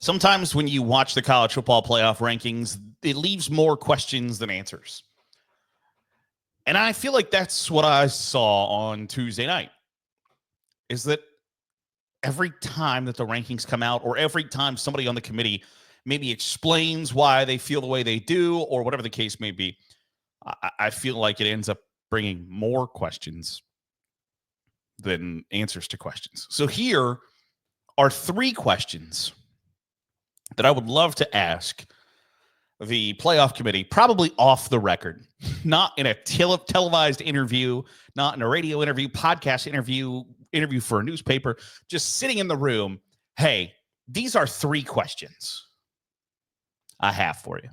Sometimes when you watch the college football playoff rankings, it leaves more questions than answers. And I feel like that's what I saw on Tuesday night, is that every time that the rankings come out, or every time somebody on the committee maybe explains why they feel the way they do, or whatever the case may be, I feel like it ends up bringing more questions than answers to questions. So here are 3 questions that I would love to ask the playoff committee, probably off the record, not in a televised interview, not in a radio interview, podcast interview for a newspaper, just sitting in the room. Hey, these are 3 questions I have for you.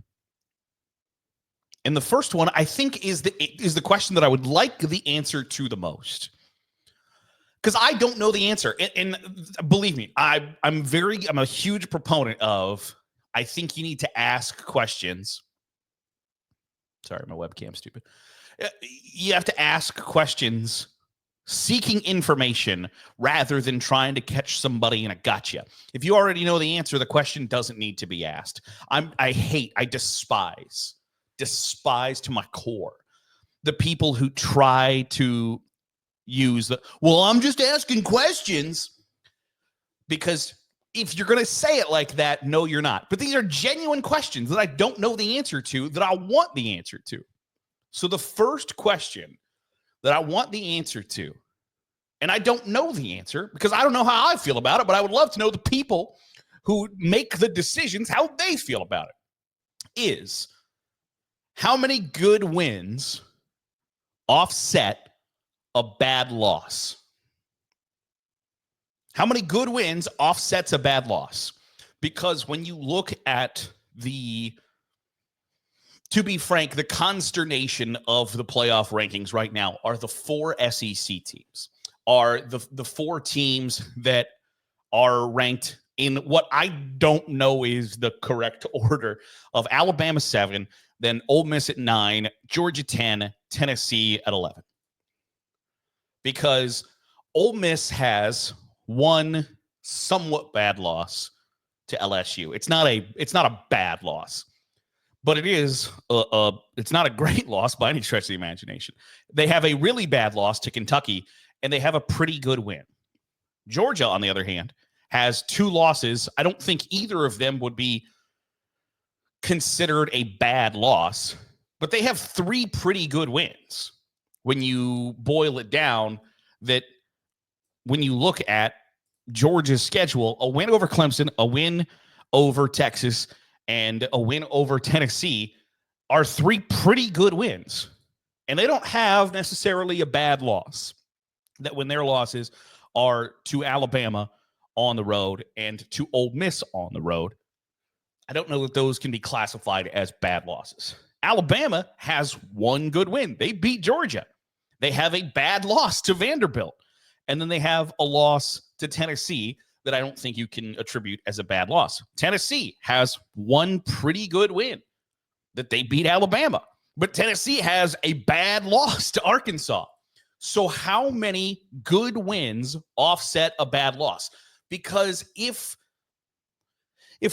And the first one, I think, is the question that I would like the answer to the most, because I don't know the answer. And believe me, I'm a huge proponent of, I think you need to ask questions. Sorry, my webcam's stupid. You have to ask questions seeking information rather than trying to catch somebody in a gotcha. If you already know the answer, the question doesn't need to be asked. I despise to my core the people who try to use I'm just asking questions, because if you're going to say it like that, no, you're not. But these are genuine questions that I don't know the answer to, that I want the answer to. So the first question that I want the answer to, and I don't know the answer because I don't know how I feel about it, but I would love to know the people who make the decisions, how they feel about it, is how many good wins offset a bad loss? How many good wins offsets a bad loss? Because when you look at to be frank, the consternation of the playoff rankings right now are the 4 SEC teams, are the 4 teams that are ranked in what I don't know is the correct order of Alabama 7, then Ole Miss at 9, Georgia 10, Tennessee at 11. Because Ole Miss has one somewhat bad loss to LSU. It's not a bad loss, but it is it's not a great loss by any stretch of the imagination. They have a really bad loss to Kentucky, and they have a pretty good win. Georgia, on the other hand, has 2 losses. I don't think either of them would be considered a bad loss, but they have 3 pretty good wins. When you boil it down, that when you look at Georgia's schedule, a win over Clemson, a win over Texas, and a win over Tennessee are 3 pretty good wins. And they don't have necessarily a bad loss. That when their losses are to Alabama on the road and to Ole Miss on the road, I don't know that those can be classified as bad losses. Alabama has 1 good win. They beat Georgia. They have a bad loss to Vanderbilt. And then they have a loss to Tennessee that I don't think you can attribute as a bad loss. Tennessee has 1 pretty good win, that they beat Alabama. But Tennessee has a bad loss to Arkansas. So how many good wins offset a bad loss? Because if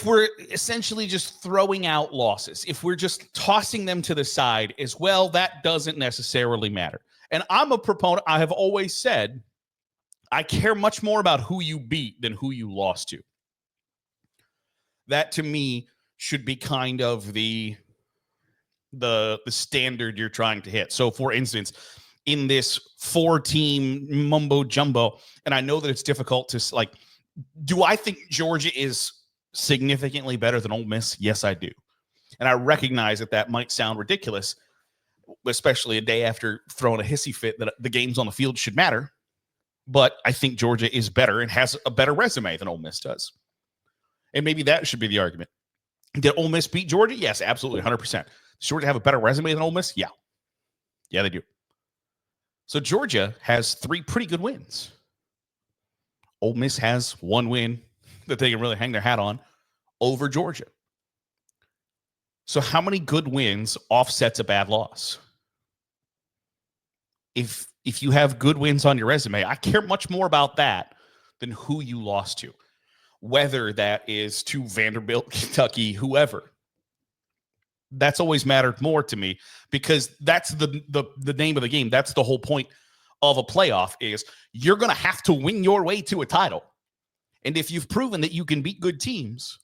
we're essentially just throwing out losses, if we're just tossing them to the side as well, that doesn't necessarily matter. And I'm a proponent. I have always said I care much more about who you beat than who you lost to. That, to me, should be kind of the standard you're trying to hit. So, for instance, in this 4-team mumbo jumbo, and I know that it's difficult to, do I think Georgia is significantly better than Ole Miss? Yes, I do. And I recognize that might sound ridiculous, especially a day after throwing a hissy fit that the games on the field should matter. But I think Georgia is better and has a better resume than Ole Miss does. And maybe that should be the argument. Did Ole Miss beat Georgia? Yes, absolutely, 100%. Does Georgia have a better resume than Ole Miss? Yeah. Yeah, they do. So Georgia has 3 pretty good wins. Ole Miss has 1 win that they can really hang their hat on over Georgia. So how many good wins offsets a bad loss? If you have good wins on your resume, I care much more about that than who you lost to. whether that is to Vanderbilt, Kentucky, whoever. That's always mattered more to me because that's the name of the game. That's the whole point of a playoff is you're going to have to win your way to a title. And if you've proven that you can beat good teams,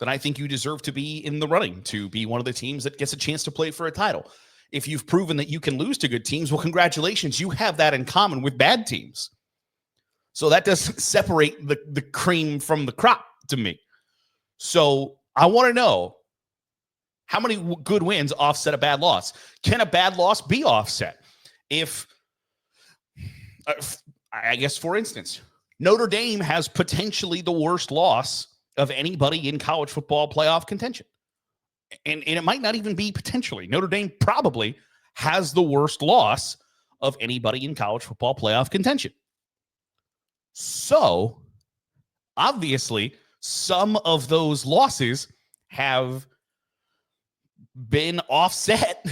then I think you deserve to be in the running to be one of the teams that gets a chance to play for a title. If you've proven that you can lose to good teams, well, congratulations. You have that in common with bad teams. So that doesn't separate the cream from the crop to me. So I want to know, how many good wins offset a bad loss? Can a bad loss be offset? If I guess, for instance, Notre Dame has potentially the worst loss of anybody in college football playoff contention. And it might not even be potentially. Notre Dame probably has the worst loss of anybody in college football playoff contention. So, obviously, some of those losses have been offset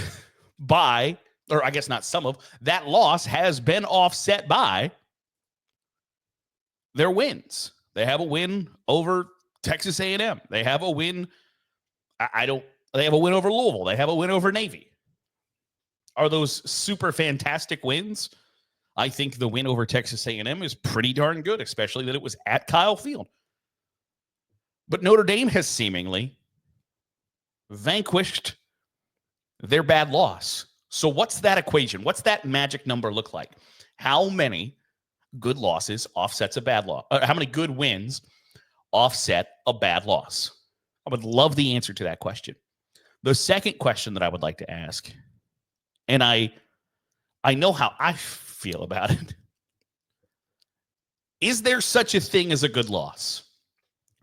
by, or I guess not some of, that loss has been offset by their wins. They have a win over Texas A&M. They have a win. They have a win over Louisville. They have a win over Navy. Are those super fantastic wins? I think the win over Texas A&M is pretty darn good, especially that it was at Kyle Field. But Notre Dame has seemingly vanquished their bad loss. So what's that equation? What's that magic number look like? How many good losses offsets a bad loss? How many good wins offset a bad loss? I would love the answer to that question. The second question that I would like to ask, and I know how I feel about it, is there such a thing as a good loss?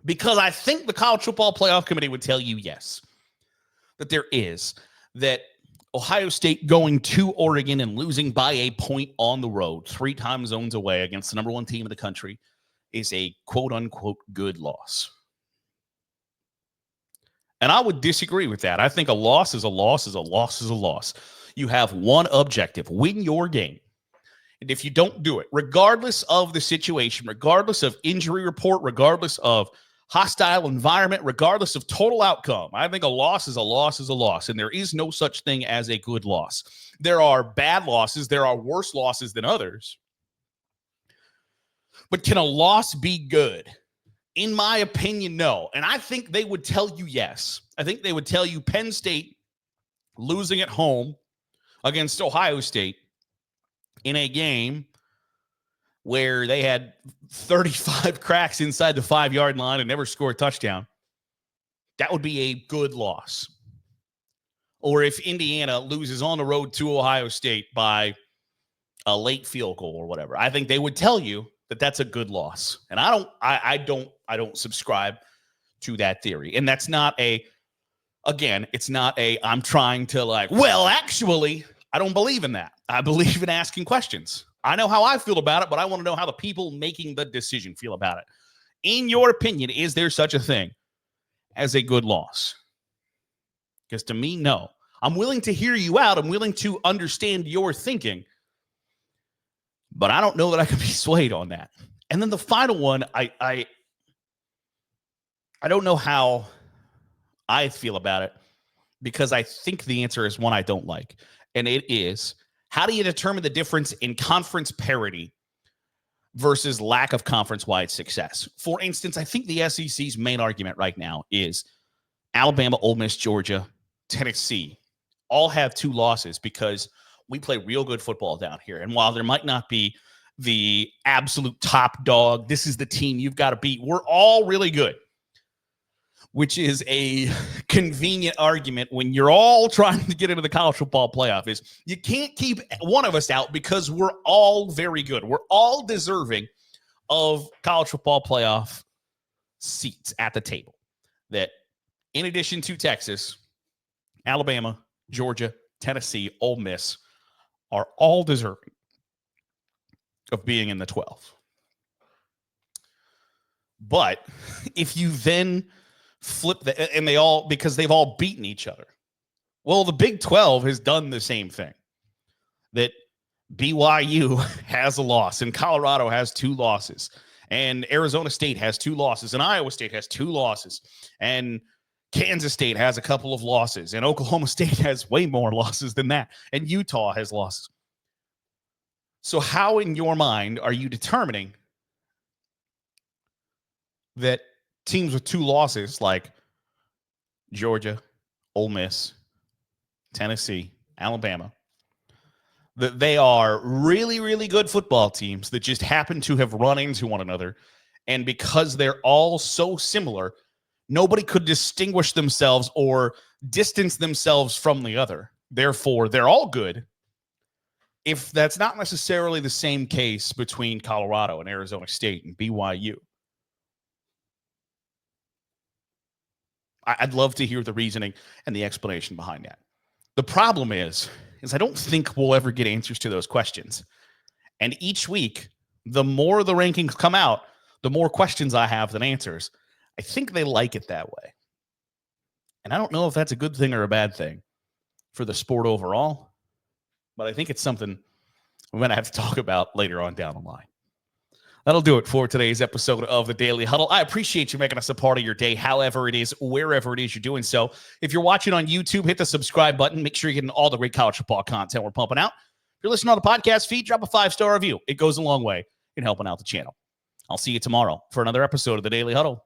Because I think the College Football Playoff Committee would tell you yes, that there is. That Ohio State going to Oregon and losing by a point on the road, 3 time zones away against the number 1 team in the country, is a quote-unquote good loss. And I would disagree with that. I think a loss is a loss is a loss is a loss. You have one objective, win your game. And if you don't do it, regardless of the situation, regardless of injury report, regardless of hostile environment, regardless of total outcome, I think a loss is a loss is a loss. And there is no such thing as a good loss. There are bad losses. There are worse losses than others. But can a loss be good? In my opinion, no. And I think they would tell you yes. I think they would tell you Penn State losing at home against Ohio State in a game where they had 35 cracks inside the 5-yard line and never scored a touchdown, that would be a good loss. Or if Indiana loses on the road to Ohio State by a late field goal or whatever, I think they would tell you that that's a good loss. And I don't subscribe to that theory. And that's not it's not I'm trying to actually, I don't believe in that. I believe in asking questions. I know how I feel about it, but I want to know how the people making the decision feel about it. In your opinion, is there such a thing as a good loss? Because to me, no. I'm willing to hear you out. I'm willing to understand your thinking, but I don't know that I can be swayed on that. And then the final one, I don't know how I feel about it because I think the answer is one I don't like. And it is, how do you determine the difference in conference parity versus lack of conference-wide success? For instance, I think the SEC's main argument right now is Alabama, Ole Miss, Georgia, Tennessee all have 2 losses because we play real good football down here. And while there might not be the absolute top dog, this is the team you've got to beat, we're all really good, which is a convenient argument when you're all trying to get into the college football playoff. Is you can't keep one of us out because we're all very good. We're all deserving of college football playoff seats at the table. That in addition to Texas, Alabama, Georgia, Tennessee, Ole Miss are all deserving of being in the 12. But if you then flip and because they've all beaten each other. Well, the Big 12 has done the same thing. That BYU has a loss and Colorado has 2 losses. and Arizona State has 2 losses, and Iowa State has 2 losses, and Kansas State has a couple of losses, and Oklahoma State has way more losses than that, and Utah has losses. So how in your mind are you determining that teams with 2 losses like Georgia, Ole Miss, Tennessee, Alabama, that they are really, really good football teams that just happen to have run into one another, and because they're all so similar, nobody could distinguish themselves or distance themselves from the other. Therefore, they're all good. If that's not necessarily the same case between Colorado and Arizona State and BYU, I'd love to hear the reasoning and the explanation behind that. The problem is I don't think we'll ever get answers to those questions. And each week, the more the rankings come out, the more questions I have than answers. I think they like it that way. And I don't know if that's a good thing or a bad thing for the sport overall, but I think it's something we're going to have to talk about later on down the line. That'll do it for today's episode of the Daily Huddle. I appreciate you making us a part of your day, however it is, wherever it is you're doing so. If you're watching on YouTube, hit the subscribe button. Make sure you're getting all the great college football content we're pumping out. If you're listening on the podcast feed, drop a 5-star review. It goes a long way in helping out the channel. I'll see you tomorrow for another episode of the Daily Huddle.